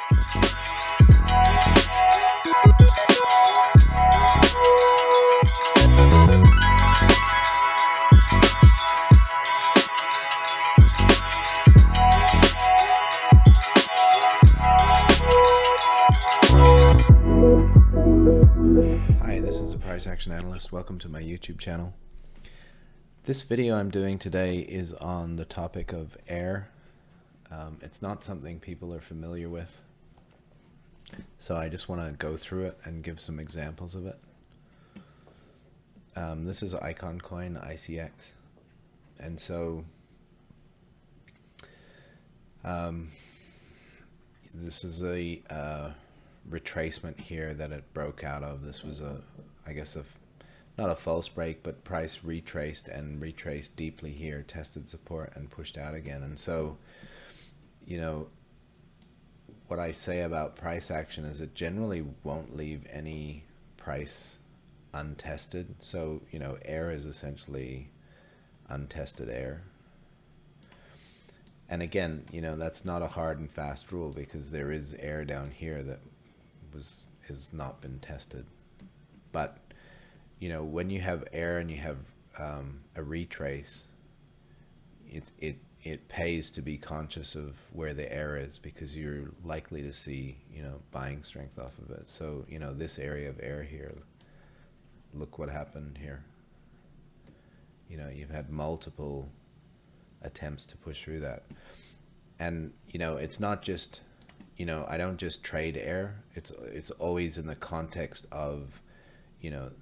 Hi, this is the Price Action Analyst. Welcome to my YouTube channel. This video I'm doing today is on the topic of air. It's not something people are familiar with, so I just want to go through it and give some examples of it. This is Icon Coin ICX, and so this is a retracement here that it broke out of. This was I guess not a false break, but price retraced deeply here, tested support and pushed out again. And so, you know, what I say about price action is it generally won't leave any price untested. So, you know, air is essentially untested air. And again, you know, that's not a hard and fast rule, because there is air down here that has not been tested. But you know, when you have air and you have a retrace, it pays to be conscious of where the air is, because you're likely to see, you know, buying strength off of it. So, you know, this area of air here, look what happened here. You know, you've had multiple attempts to push through that. And you know, it's not just, you know, I don't just trade air. It's always in the context of, you know,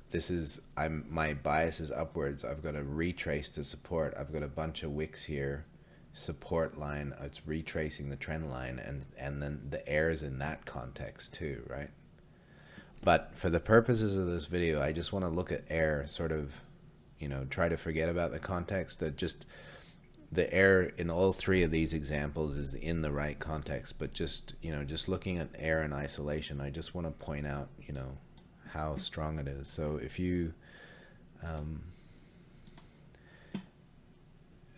my bias is upwards. I've got a retrace to support. I've got a bunch of wicks here, support line. It's retracing the trend line, and then the air is in that context too, right? But for the purposes of this video, I just want to look at air, sort of, you know, try to forget about the context. That just the air in all three of these examples is in the right context. But just, you know, just looking at air in isolation, I just want to point out, you know, how strong it is. So if you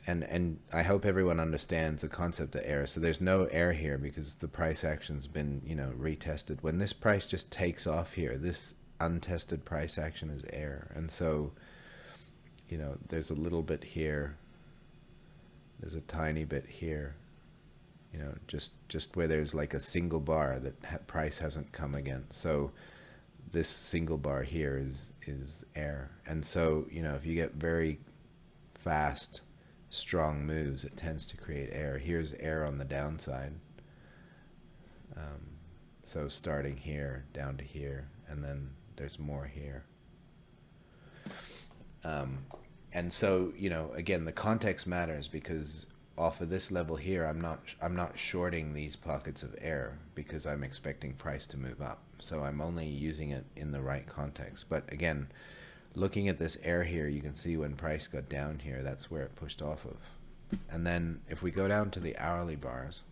and I hope everyone understands the concept of air. So there's no air here because the price action's been, you know, retested. When this price just takes off here, this untested price action is air. And so, you know, there's a little bit here, there's a tiny bit here, you know, just where there's like a single bar that price hasn't come against. So this single bar here is air. And so, you know, if you get very fast, strong moves, it tends to create air. Here's air on the downside. So starting here, down to here, and then there's more here. And so, you know, again, the context matters, because off of this level here, I'm not shorting these pockets of air because I'm expecting price to move up. So I'm only using it in the right context. But again, looking at this air here, you can see when price got down here, that's where it pushed off of. And then if we go down to the hourly bars,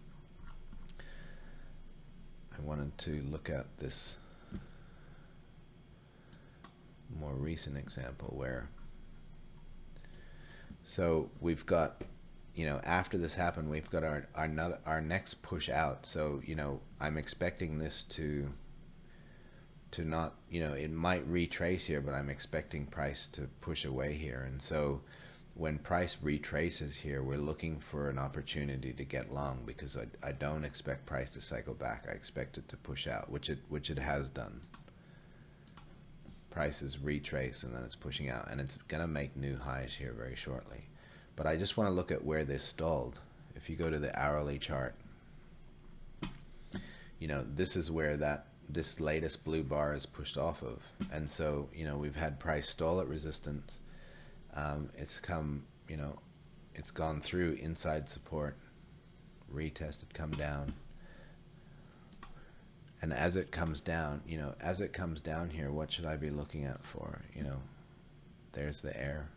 I wanted to look at this more recent example where, so we've got, you know, after this happened, we've got our next push out. So, you know, I'm expecting this to not, you know, it might retrace here, but I'm expecting price to push away here. And so when price retraces here, we're looking for an opportunity to get long, because I don't expect price to cycle back. I expect it to push out, which it has done. Price is retrace and then it's pushing out, and it's gonna make new highs here very shortly. But I just want to look at where this stalled. If you go to the hourly chart, you know, this is where this latest blue bar is pushed off of. And so, you know, we've had price stall at resistance. It's come, you know, it's gone through inside support, retested, come down. And as it comes down, you know, as it comes down here, what should I be looking at for? You know, there's the air.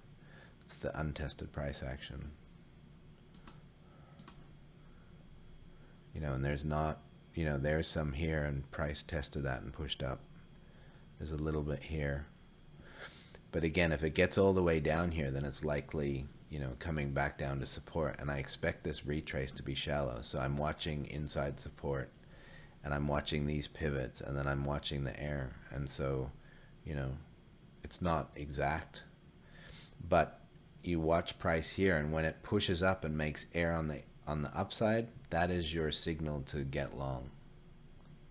It's the untested price action. You know, and there's not, you know, there's some here, and price tested that and pushed up. There's a little bit here. But again, if it gets all the way down here, then it's likely, you know, coming back down to support. And I expect this retrace to be shallow. So I'm watching inside support and I'm watching these pivots, and then I'm watching the air. And so, you know, it's not exact, but you watch price here, and when it pushes up and makes air on the upside, that is your signal to get long.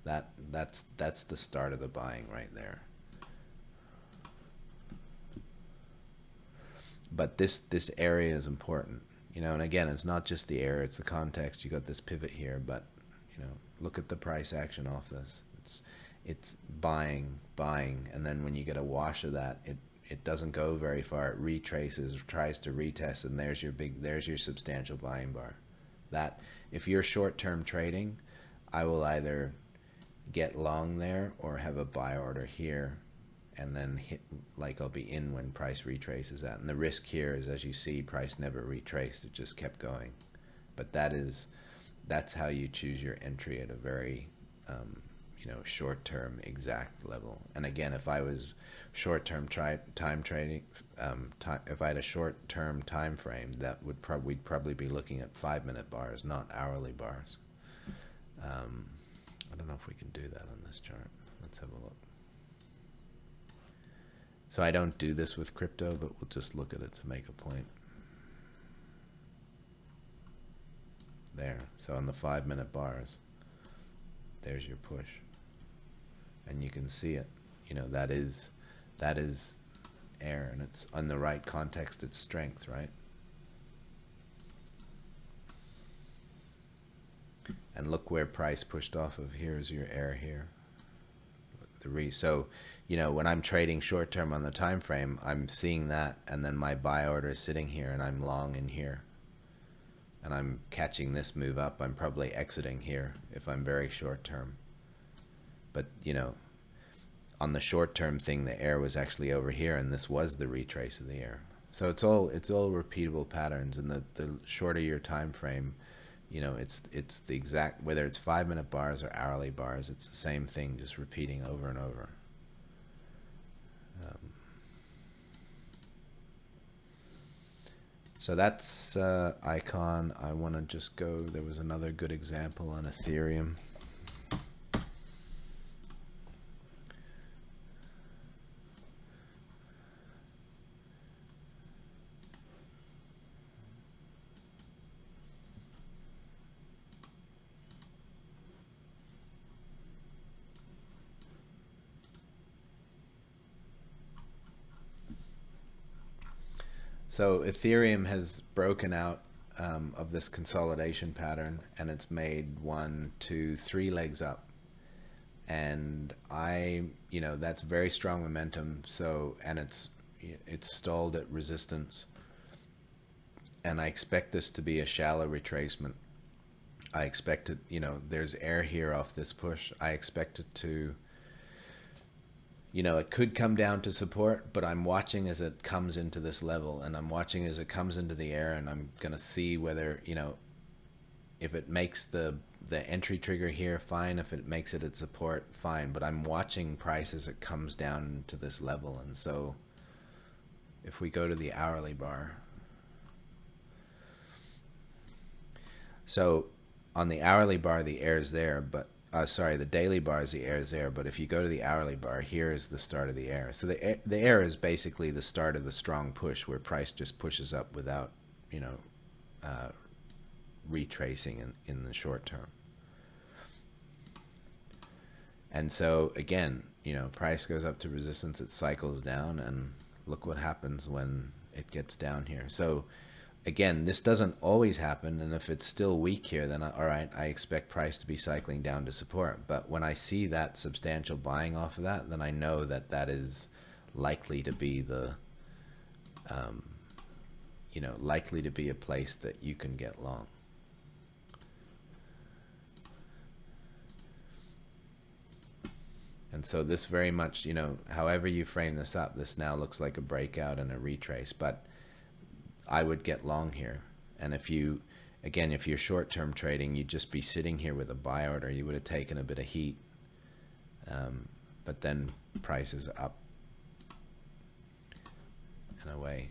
That's the start of the buying right there. But this area is important, you know, and again, it's not just the area, it's the context. You got this pivot here, but you know, look at the price action off this. It's buying, and then when you get a wash of that, it doesn't go very far. It retraces, tries to retest, and there's your substantial buying bar. That, if you're short-term trading, I will either get long there or have a buy order here, and then hit, like, I'll be in when price retraces that. And the risk here is, as you see, price never retraced, it just kept going. But that's how you choose your entry at a very you know, short-term exact level. And again, if I was short-term time trading, if I had a short-term time frame, that would we'd probably be looking at 5-minute bars, not hourly bars. I don't know if we can do that on this chart. Let's have a look. So I don't do this with crypto, but we'll just look at it to make a point. There. So on the 5-minute bars, there's your push. And you can see it. You know, that is air, and it's on the right context, it's strength, right? And look where price pushed off of. Here's your air here. So, you know, when I'm trading short term on the time frame, I'm seeing that, and then my buy order is sitting here, and I'm long in here, and I'm catching this move up. I'm probably exiting here if I'm very short term. But, you know, on the short term thing, the air was actually over here, and this was the retrace of the air. So it's all repeatable patterns, and the shorter your time frame, you know, it's the exact, whether it's 5-minute bars or hourly bars, it's the same thing, just repeating over and over. So that's Icon. I want to just go, there was another good example on Ethereum. So Ethereum has broken out of this consolidation pattern, and it's made 1, 2, 3 legs up. And you know, that's very strong momentum. So, and it's stalled at resistance. And I expect this to be a shallow retracement. I expect it, you know, there's air here off this push. I expect it to, you know, it could come down to support, but I'm watching as it comes into this level, and I'm watching as it comes into the air, and I'm going to see whether, you know, if it makes the entry trigger here, fine. If it makes it at support, fine. But I'm watching price as it comes down to this level. And so if we go to the hourly bar, so on the hourly bar, the air is there, but sorry, the daily bar is the air is there, but if you go to the hourly bar, here is the start of the air. So the air is basically the start of the strong push, where price just pushes up without, you know, retracing in the short term. And so again, you know, price goes up to resistance, it cycles down, and look what happens when it gets down here. So again, this doesn't always happen, and if it's still weak here, then all right, I expect price to be cycling down to support. But when I see that substantial buying off of that, then I know that that is likely to be the, you know, likely to be a place that you can get long. And so this very much, you know, however you frame this up, this now looks like a breakout and a retrace, but I would get long here. And if you, again, if you're short-term trading, you'd just be sitting here with a buy order. You would have taken a bit of heat, but then price is up and away.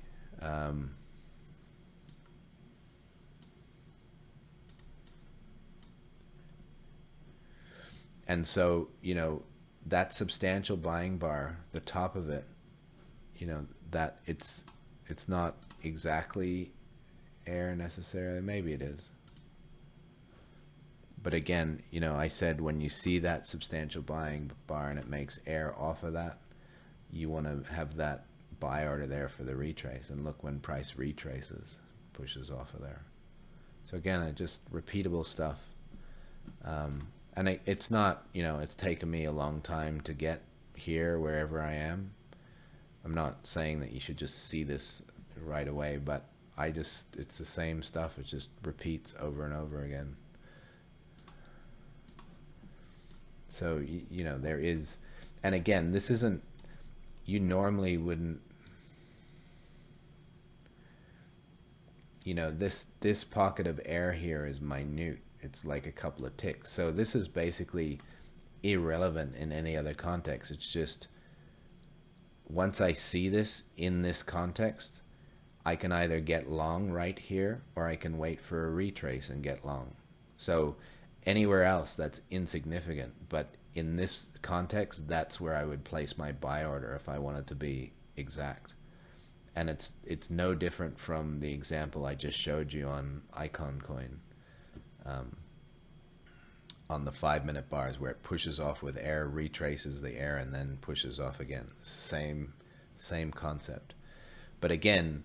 And so, you know, that substantial buying bar, the top of it, you know, that it's not exactly air necessarily. Maybe it is. But again, you know, I said when you see that substantial buying bar and it makes air off of that, you want to have that buy order there for the retrace. And look, when price retraces, pushes off of there. So again, just repeatable stuff. And it's not, you know, it's taken me a long time to get here wherever I am. I'm not saying that you should just see this right away, but it's the same stuff. It just repeats over and over again. So, you know, there is, and again, this isn't, you normally wouldn't, you know, this pocket of air here is minute. It's like a couple of ticks. So this is basically irrelevant in any other context. It's just, once I see this in this context, I can either get long right here, or I can wait for a retrace and get long. So anywhere else that's insignificant, but in this context, that's where I would place my buy order if I wanted to be exact. And it's no different from the example I just showed you on Icon Coin, on the 5-minute bars, where it pushes off with air, retraces the air, and then pushes off again. Same concept. But again,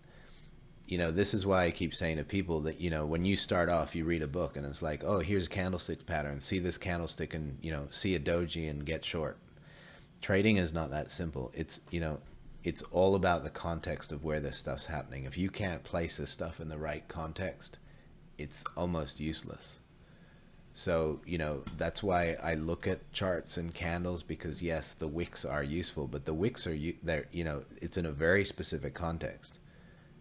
you know, this is why I keep saying to people that, you know, when you start off, you read a book and it's like, oh, here's a candlestick pattern. See this candlestick and, you know, see a doji and get short. Trading is not that simple. It's, you know, it's all about the context of where this stuff's happening. If you can't place this stuff in the right context, it's almost useless. So, you know, that's why I look at charts and candles, because yes, the wicks are useful, but the wicks are, they're, you know, it's in a very specific context.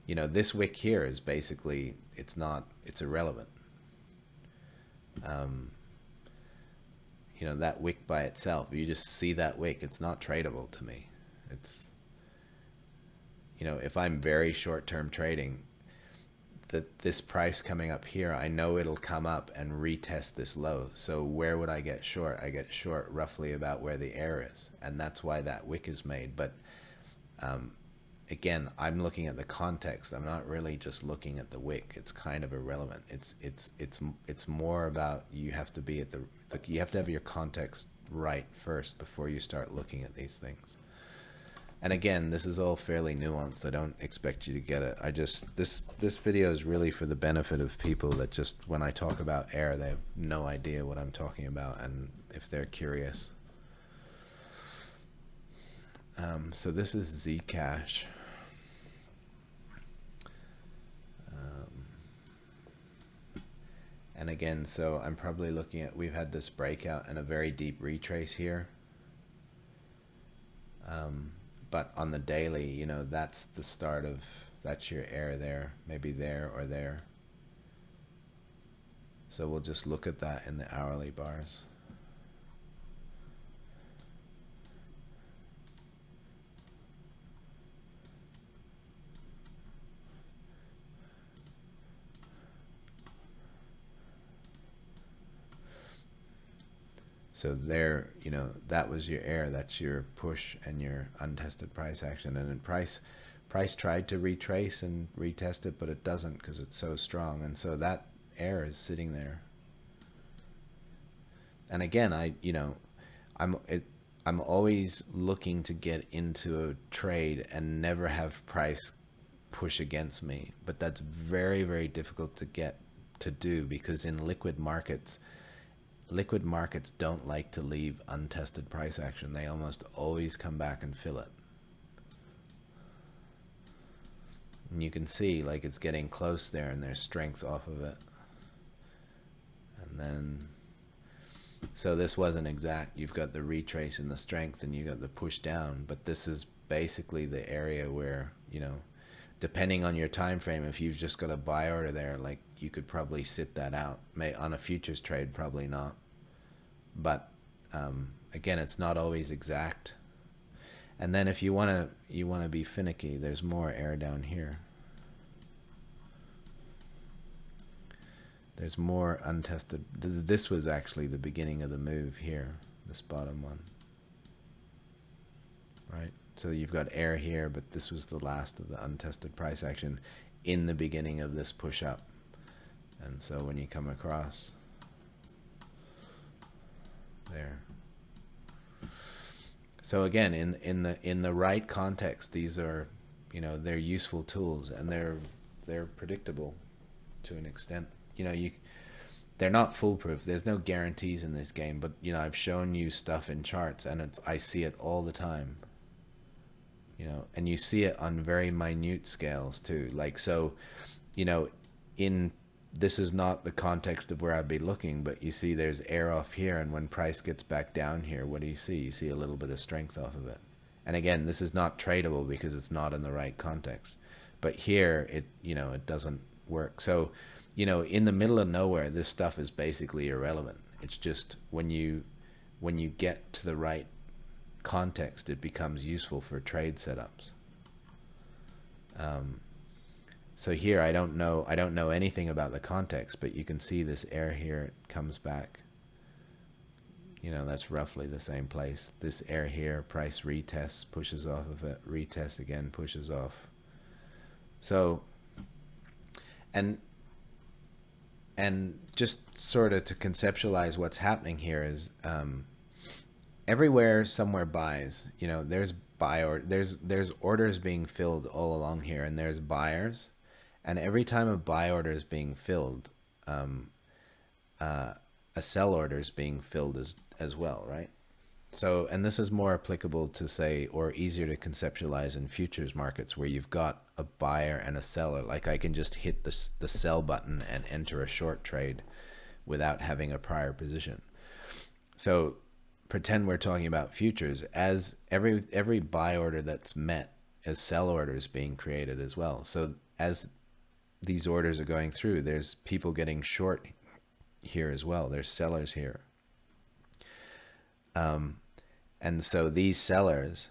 You know, this wick here is basically, it's irrelevant. You know, that wick by itself, you just see that wick, it's not tradable to me. It's, you know, if I'm very short-term trading, this price coming up here, I know it'll come up and retest this low. So where would I get short? I get short roughly about where the air is, and that's why that wick is made. But again, I'm looking at the context. I'm not really just looking at the wick. It's kind of irrelevant. It's more about, you have to be at you have to have your context right first before you start looking at these things. And again, this is all fairly nuanced. I don't expect you to get it. This video is really for the benefit of people that just, when I talk about air, they have no idea what I'm talking about, and if they're curious. So this is Zcash. And again, so I'm probably looking at, we've had this breakout and a very deep retrace here. But on the daily, you know, that's the start of, that's your air there, maybe there or there. So we'll just look at that in the hourly bars. So there, you know, that was your air, that's your push and your untested price action. And then price tried to retrace and retest it, but it doesn't because it's so strong. And so that air is sitting there. And again, I'm always looking to get into a trade and never have price push against me. But that's very, very difficult to do, because in liquid markets don't like to leave untested price action. They almost always come back and fill it. And you can see, like, it's getting close there and there's strength off of it. And then, so this wasn't exact. You've got the retrace and the strength, and you got the push down, but this is basically the area where, you know, depending on your time frame, if you've just got a buy order there, like, you could probably sit that out. On a futures trade, probably not. But again, it's not always exact. And then if you want to be finicky, there's more air down here. There's more untested. This was actually the beginning of the move here. this bottom one, right? So you've got air here, but this was the last of the untested price action in the beginning of this push up. And so when you come across there, so again, in the right context, these are, you know, they're useful tools, and they're predictable to an extent. You know, they're not foolproof. There's no guarantees in this game, but you know, I've shown you stuff in charts, and I see it all the time. You know, and you see it on very minute scales too. Like, so, you know, this is not the context of where I'd be looking, but you see there's air off here, and when price gets back down here, what do you see? You see a little bit of strength off of it. And again, this is not tradable because it's not in the right context. But here, you know, it doesn't work. So, you know, in the middle of nowhere, this stuff is basically irrelevant. It's just when you get to the right context, it becomes useful for trade setups. So here, I don't know anything about the context, but you can see this air here, it comes back. You know, that's roughly the same place. This air here, price retests, pushes off of it, retests again, pushes off. So, and just sort of to conceptualize what's happening here is, everywhere somewhere buys, you know, there's there's orders being filled all along here, and there's buyers, and every time a buy order is being filled, a sell order is being filled as well, right? So, and this is more applicable to, say, or easier to conceptualize in futures markets, where you've got a buyer and a seller. Like, I can just hit the sell button and enter a short trade without having a prior position. So pretend we're talking about futures, as every buy order that's met, as sell orders being created as well. So as these orders are going through, there's people getting short here as well. There's sellers here. And so these sellers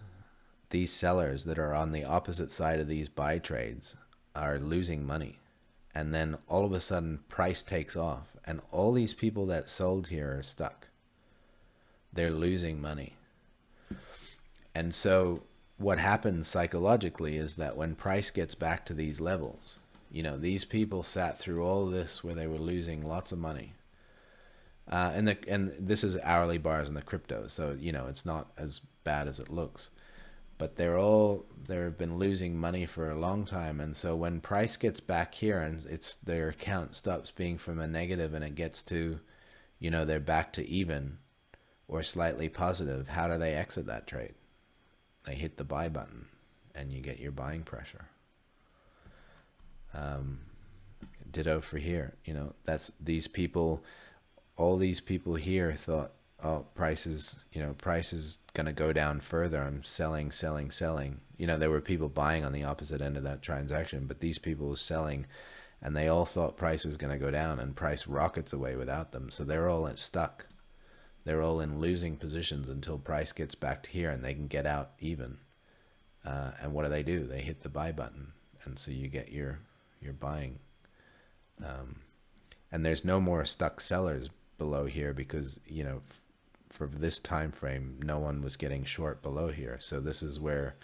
that are on the opposite side of these buy trades are losing money. And then all of a sudden price takes off, and all these people that sold here are stuck. They're losing money. And so what happens psychologically is that when price gets back to these levels, you know, these people sat through all this where they were losing lots of money. And this is hourly bars in the crypto, so you know, it's not as bad as it looks. But they've been losing money for a long time, and so when price gets back here and their account stops being from a negative and it gets to, you know, they're back to even or slightly positive, how do they exit that trade? They hit the buy button, and you get your buying pressure. Ditto for here. You know, that's these people. All these people here thought, oh, price is going to go down further. I'm selling. You know, there were people buying on the opposite end of that transaction, but these people were selling, and they all thought price was going to go down, and price rockets away without them. So they're all stuck. They're all in losing positions until price gets back to here and they can get out even. And what do? They hit the buy button, and so you get your buying. And there's no more stuck sellers below here because, you know, for this time frame, no one was getting short below here. So this is where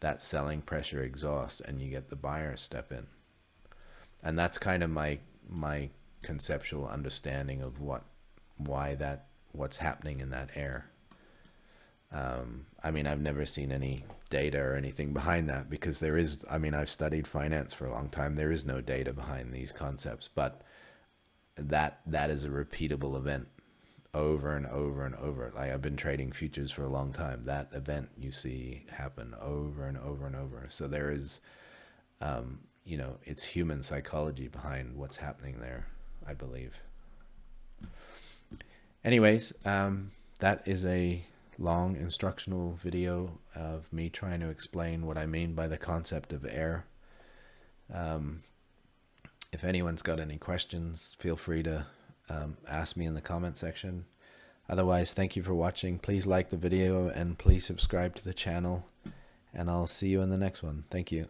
that selling pressure exhausts and you get the buyers step in. And that's kind of my conceptual understanding of what's happening in that air. I mean, I've never seen any data or anything behind that because I've studied finance for a long time. There is no data behind these concepts, but that is a repeatable event over and over and over. Like, I've been trading futures for a long time. That event you see happen over and over and over. So there is, you know, it's human psychology behind what's happening there, I believe. Anyways, that is a long instructional video of me trying to explain what I mean by the concept of air. If anyone's got any questions, feel free to ask me in the comment section. Otherwise, thank you for watching. Please like the video and please subscribe to the channel, and I'll see you in the next one. Thank you.